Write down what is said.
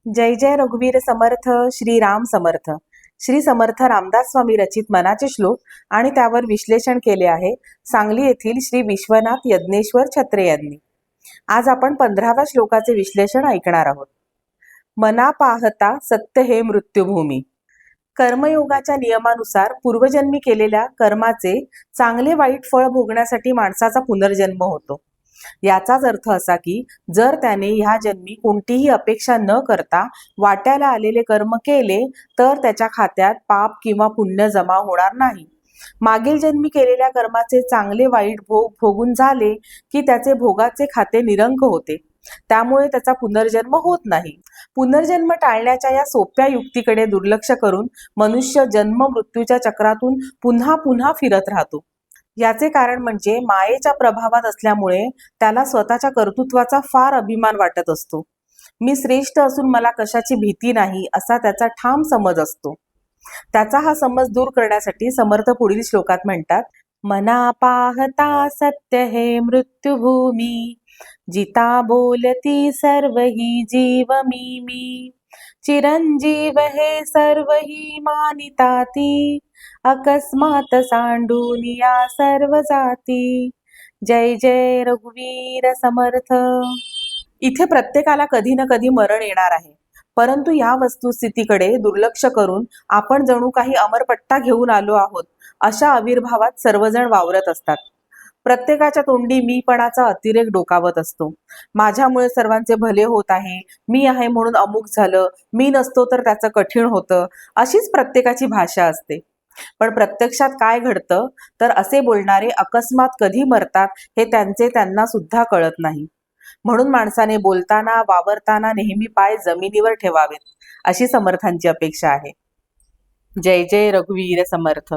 जय जय रघुवीर समर्थ. श्री राम समर्थ. श्री समर्थ रामदास स्वामी रचित मनाचे श्लोक आणि त्यावर विश्लेषण केले आहे सांगली येथील श्री विश्वनाथ यज्ञेश्वर छत्रे यांनी. आज आपण 15व्या श्लोकाचे विश्लेषण ऐकणार आहोत. मना पाहता सत्य हे मृत्युभूमी. कर्मयोगाच्या नियमानुसार पूर्वजन्मी केलेल्या कर्माचे चांगले वाईट फळ भोगण्यासाठी माणसाचा पुनर्जन्म होतो. याचाच अर्थ असा की जर त्याने ह्या जन्मी कोणतीही अपेक्षा न करता वाट्याला आलेले कर्म केले तर त्याच्या खात्यात पाप किंवा पुण्य जमा होणार नाही. मागील जन्मी केलेल्या कर्माचे चांगले वाईट भोग भोगून झाले की त्याचे भोगाचे खाते निरंक होते. त्यामुळे त्याचा पुनर्जन्म होत नाही. पुनर्जन्म टाळण्याच्या या सोप्या युक्तीकडे दुर्लक्ष करून मनुष्य जन्म मृत्यूच्या चक्रातून पुन्हा पुन्हा फिरत राहतो. याचे कारण म्हणजे मायेच्या प्रभावात असल्यामुळे त्याला स्वतःच्या कर्तृत्वाचा फार अभिमान वाटत असतो. मी श्रेष्ठ असून मला कशाची भीती नाही असा त्याचा ठाम समज असतो. त्याचा हा समज दूर करण्यासाठी समर्थ पुढील श्लोकात म्हणतात, मना पाहता सत्य हे मृत्युभूमी, जिता बोलती सर्व ही जीव मी. चिरंजीव हे सर्व ही मानिताती, अकस्मात सांडून या सर्व जाती. जय जय रघुवीर समर्थ. इथे प्रत्येकाला कधी ना कधी मरण येणार आहे, परंतु या वस्तुस्थितीकडे दुर्लक्ष करून आपण जणू काही अमरपट्टा घेऊन आलो आहोत अशा आविर्भावात सर्वजण वावरत असतात. प्रत्येकाच्या तोंडी मीपणाचा अतिरेक डोकावत असतो. माझ्यामुळे सर्वांचे भले होत आहे, मी आहे म्हणून अमुक झालं, मी नसतो तर त्याचं कठीण होतं, अशीच प्रत्येकाची भाषा असते. पण प्रत्यक्षात काय घडतं तर असे बोलणारे अकस्मात कधी मरतात हे त्यांना सुद्धा कळत नाही. म्हणून माणसाने बोलताना वावरताना नेहमी पाय जमिनीवर ठेवावेत अशी समर्थांची अपेक्षा आहे. जय जय रघुवीर समर्थ.